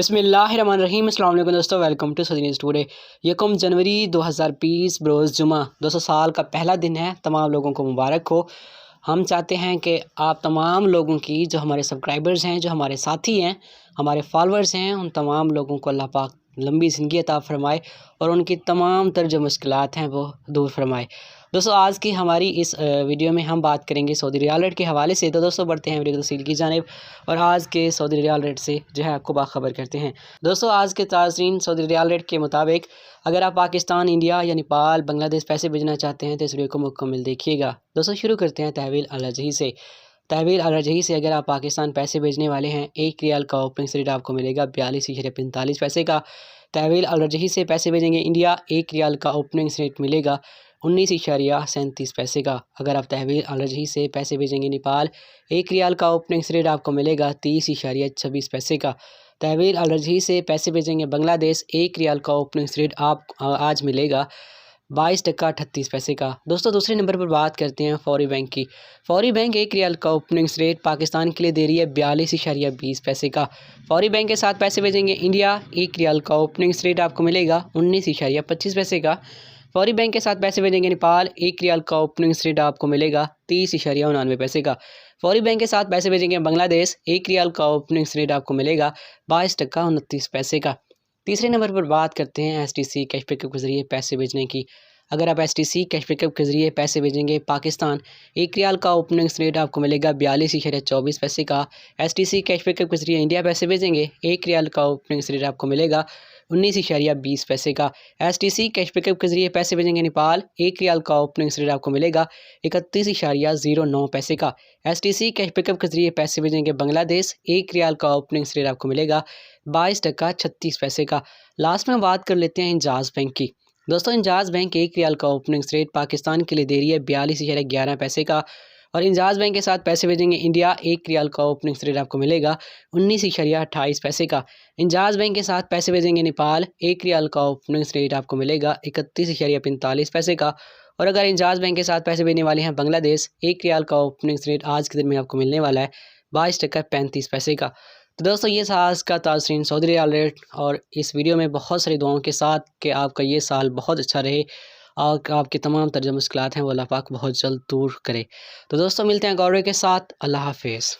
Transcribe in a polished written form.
बिस्मिल्लाहिर्रहमानिर्रहीम। अस्सलाम वालेकुम दोस्तों, वेलकम टू सदी न्यूज़ टुडे। 1 जनवरी 2020 बरोज़ जुमा, दोस्तों साल का पहला दिन है। तमाम लोगों को मुबारक हो। हम चाहते हैं कि आप तमाम लोगों की, जो हमारे सब्सक्राइबर्स हैं, जो हमारे साथी हैं, हमारे फॉलोअर्स हैं, उन तमाम लोगों को अल्लाह पाक लंबी ज़िंदगी अता फ़रमाए और उनकी तमाम तर जो मुश्किलात हैं वो दूर फरमाए। दोस्तों आज की हमारी इस वीडियो में हम बात करेंगे सऊदी रियाल रेट के हवाले से। तो दोस्तों बढ़ते हैं वीडियो की तफसील की जानिब और आज के सऊदी रियाल रेट से जो है आपको बाखबर करते हैं। दोस्तों आज के ताज़रीन सऊदी रियाल रेट के मुताबिक अगर आप पाकिस्तान, इंडिया या नेपाल, बांग्लादेश पैसे भेजना चाहते हैं तो इस वीडियो को मुकम्मल देखिएगा। दोस्तों शुरू करते हैं तहवील अल-रजही से। तहवील अल-रजही से अगर आप पाकिस्तान पैसे भेजने वाले हैं, 1 रियाल का ओपनिंग रेट आपको मिलेगा 42.45 पैसे का। तहवील अल-रजही से पैसे भेजेंगे इंडिया, 1 रियाल का ओपनिंग रेट मिलेगा 19.37 पैसे का। अगर आप तहवील अल-रजही से पैसे भेजेंगे नेपाल, 1 रियाल का ओपनिंग रेट आपको मिलेगा 30.26 पैसे का। तहवील अल-रजही से पैसे भेजेंगे बांग्लादेश, 1 रियाल का ओपनिंग रेट आप आज मिलेगा 22.38 पैसे का। दोस्तों दूसरे नंबर पर बात करते हैं फौरी बैंक की। फौरी बैंक 1 रियाल का ओपनिंग रेट पाकिस्तान के लिए दे रही है 42.20 पैसे का। फौरी बैंक के साथ पैसे भेजेंगे इंडिया, 1 रियाल का ओपनिंग रेट आपको मिलेगा 19.25 पैसे का। फौरी बैंक के साथ पैसे भेजेंगे नेपाल, 1 रियाल का ओपनिंग रेट आपको मिलेगा 30.99 पैसे का। फौरी बैंक के साथ पैसे भेजेंगे बांग्लादेश, 1 रियाल का ओपनिंग रेट आपको मिलेगा 22.29 पैसे का। तीसरे नंबर पर बात करते हैं एसटीसी कैश पिकअप के ज़रिए पैसे भेजने की। अगर आप एसटीसी कैश पिकअप के ज़रिए पैसे भेजेंगे पाकिस्तान, 1 रियाल का ओपनिंग रेट आपको मिलेगा 42.24 पैसे का। एसटीसी कैश पिकअप के ज़रिए इंडिया पैसे भेजेंगे, 1 रियाल का ओपनिंग रेट आपको मिलेगा 19.20 पैसे का। एसटीसी कैश पिकअप के ज़रिए पैसे भेजेंगे नेपाल, 1 रियाल का ओपनिंग रेट आपको मिलेगा 31.09 पैसे का। एसटीसी कैश पिकअप के ज़रिए पैसे भेजेंगे बांग्लादेश, 1 रियाल का ओपनिंग रेट आपको मिलेगा 22.36 पैसे का। लास्ट में बात कर लेते हैं इंजाज़ बैंक की। दोस्तों इंजाज़ बैंक 1 रियाल का ओपनिंग रेट पाकिस्तान के लिए दे रही है 42.11 पैसे का और इंजाज़ बैंक के साथ पैसे भेजेंगे इंडिया, 1 रियाल का ओपनिंग रेट आपको मिलेगा 19.28 पैसे का। इंजाज़ बैंक के साथ पैसे भेजेंगे नेपाल, 1 रियाल का ओपनिंग रेट आपको मिलेगा 31.45 पैसे का। और अगर इंजाज़ बैंक के साथ पैसे भेजने वाले हैं बांग्लादेश, 1 रियाल का ओपनिंग रेट आज के दिन में आपको मिलने वाला है 22.35 पैसे का। तो दोस्तों ये था आज का ताज़रीन सऊदी रियाल रेट और इस वीडियो में बहुत सारी दुआओं के साथ कि आपका ये साल बहुत अच्छा रहे और आपकी तमाम तरह जो मुश्किलात हैं वो अल्लाह पाक बहुत जल्द दूर करे। तो दोस्तों मिलते हैं गौरव के साथ। अल्लाह हाफिज़।